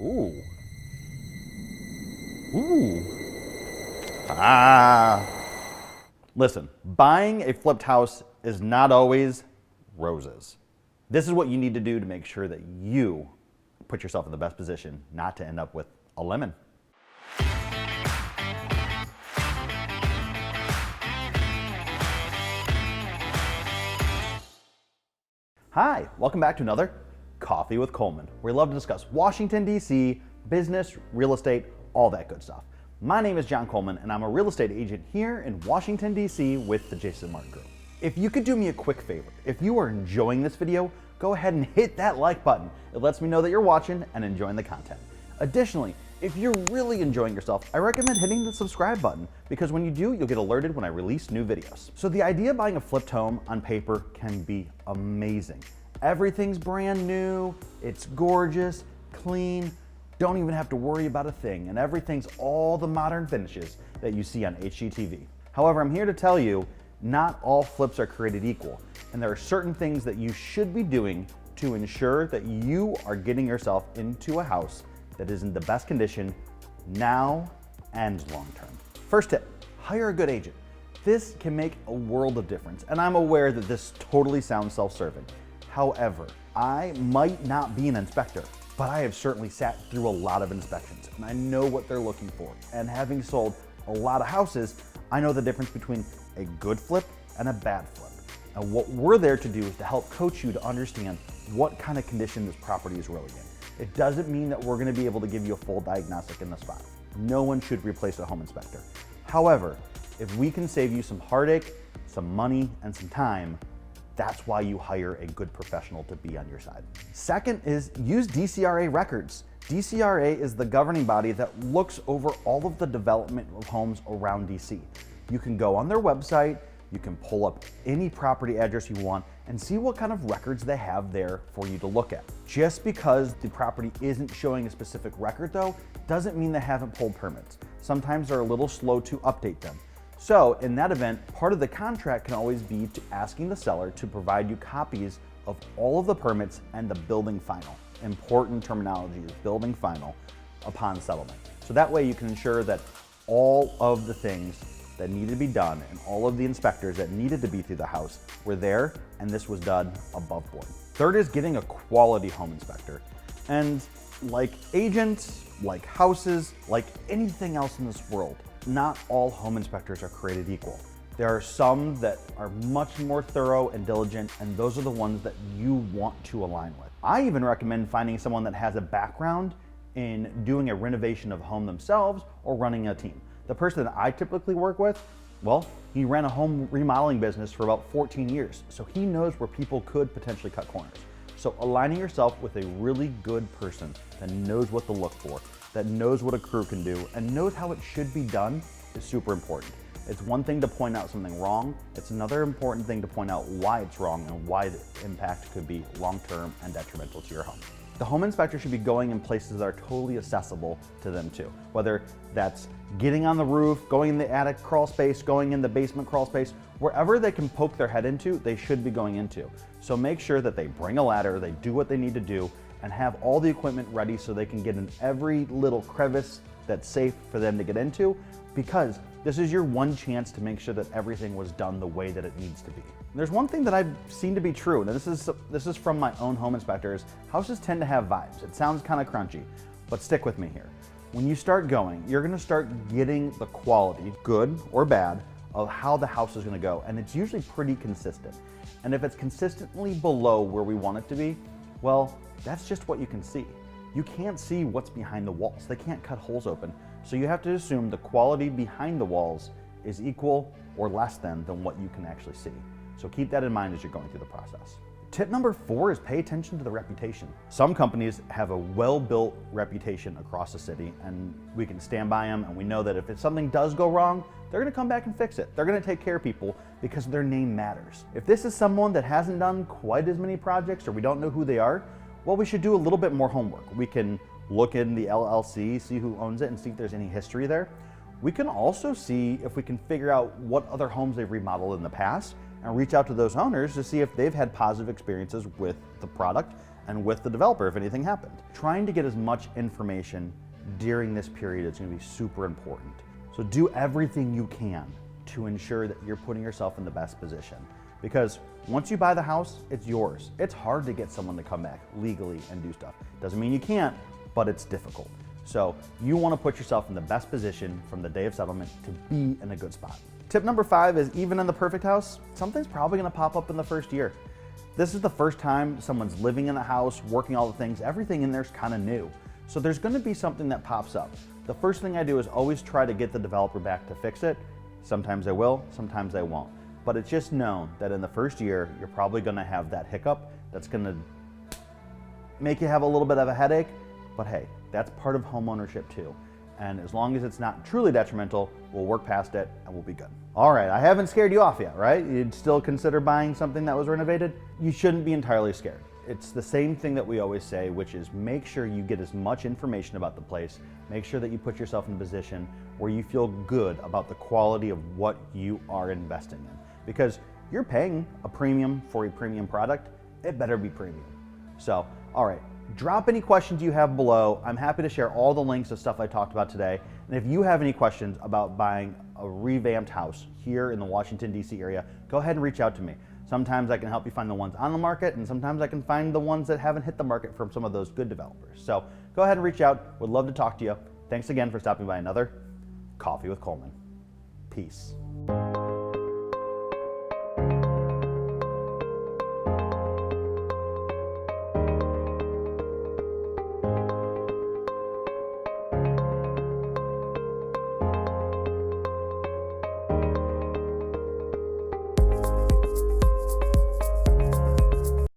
Ooh. Ooh. Ah. Listen, buying a flipped house is not always roses. This is what you need to do to make sure that you put yourself in the best position not to end up with a lemon. Hi, welcome back to another Coffee with Coleman. We love to discuss Washington, D.C., business, real estate, all that good stuff. My name is John Coleman, and I'm a real estate agent here in Washington, D.C. with the Jason Martin Group. If you could do me a quick favor, if you are enjoying this video, go ahead and hit that like button. It lets me know that you're watching and enjoying the content. Additionally, if you're really enjoying yourself, I recommend hitting the subscribe button because when you do, you'll get alerted when I release new videos. So the idea of buying a flipped home on paper can be amazing. Everything's brand new, it's gorgeous, clean, don't even have to worry about a thing, and everything's all the modern finishes that you see on HGTV. However, I'm here to tell you, not all flips are created equal, and there are certain things that you should be doing to ensure that you are getting yourself into a house that is in the best condition now and long term. First tip, hire a good agent. This can make a world of difference, and I'm aware that this totally sounds self-serving. However, I might not be an inspector, but I have certainly sat through a lot of inspections and I know what they're looking for. And having sold a lot of houses, I know the difference between a good flip and a bad flip. And what we're there to do is to help coach you to understand what kind of condition this property is really in. It doesn't mean that we're going to be able to give you a full diagnostic in the spot. No one should replace a home inspector. However, if we can save you some heartache, some money, and some time, that's why you hire a good professional to be on your side. Second is use DCRA records. DCRA is the governing body that looks over all of the development of homes around DC. You can go on their website, you can pull up any property address you want and see what kind of records they have there for you to look at. Just because the property isn't showing a specific record though, doesn't mean they haven't pulled permits. Sometimes they're a little slow to update them. So in that event, part of the contract can always be to asking the seller to provide you copies of all of the permits and the building final. Important terminology is building final upon settlement. So that way you can ensure that all of the things that needed to be done and all of the inspectors that needed to be through the house were there, and this was done above board. Third is getting a quality home inspector. And like agents, like houses, like anything else in this world, not all home inspectors are created equal. There are some that are much more thorough and diligent, and those are the ones that you want to align with. I even recommend finding someone that has a background in doing a renovation of a home themselves or running a team. The person that I typically work with, well, he ran a home remodeling business for about 14 years, so he knows where people could potentially cut corners. So aligning yourself with a really good person that knows what to look for, that knows what a crew can do, and knows how it should be done is super important. It's one thing to point out something wrong, it's another important thing to point out why it's wrong and why the impact could be long-term and detrimental to your home. The home inspector should be going in places that are totally accessible to them too. Whether that's getting on the roof, going in the attic crawl space, going in the basement crawl space, wherever they can poke their head into, they should be going into. So make sure that they bring a ladder, they do what they need to do, and have all the equipment ready so they can get in every little crevice that's safe for them to get into, because this is your one chance to make sure that everything was done the way that it needs to be. There's one thing that I've seen to be true, and this is from my own home inspectors. Houses tend to have vibes. It sounds kind of crunchy, but stick with me here. When you start going, you're gonna start getting the quality, good or bad, of how the house is gonna go, and it's usually pretty consistent. And if it's consistently below where we want it to be, well, that's just what you can see. You can't see what's behind the walls. They can't cut holes open. So you have to assume the quality behind the walls is equal or less than what you can actually see. So keep that in mind as you're going through the process. Tip number 4 is pay attention to the reputation. Some companies have a well-built reputation across the city, and we can stand by them, and we know that if something does go wrong, they're gonna come back and fix it. They're gonna take care of people because their name matters. If this is someone that hasn't done quite as many projects or we don't know who they are, well, we should do a little bit more homework. We can look in the LLC, see who owns it, and see if there's any history there. We can also see if we can figure out what other homes they've remodeled in the past and reach out to those owners to see if they've had positive experiences with the product and with the developer if anything happened. Trying to get as much information during this period is going to be super important. So do everything you can to ensure that you're putting yourself in the best position. Because once you buy the house, it's yours. It's hard to get someone to come back legally and do stuff. Doesn't mean you can't, but it's difficult. So you want to put yourself in the best position from the day of settlement to be in a good spot. Tip number 5 is, even in the perfect house, something's probably going to pop up in the first year. This is the first time someone's living in the house, working all the things, everything in there's kind of new. So there's going to be something that pops up. The first thing I do is always try to get the developer back to fix it. Sometimes I will, sometimes I won't. But it's just known that in the first year, you're probably going to have that hiccup that's going to make you have a little bit of a headache. But hey, that's part of homeownership too. And as long as it's not truly detrimental, we'll work past it and we'll be good. All right, I haven't scared you off yet, right? You'd still consider buying something that was renovated? You shouldn't be entirely scared. It's the same thing that we always say, which is make sure you get as much information about the place. Make sure that you put yourself in a position where you feel good about the quality of what you are investing in. Because you're paying a premium for a premium product, it better be premium. So, all right, drop any questions you have below. I'm happy to share all the links of stuff I talked about today. And if you have any questions about buying a revamped house here in the Washington, D.C. area, go ahead and reach out to me. Sometimes I can help you find the ones on the market, and sometimes I can find the ones that haven't hit the market from some of those good developers. So go ahead and reach out. Would love to talk to you. Thanks again for stopping by another Coffee with Coleman. Peace.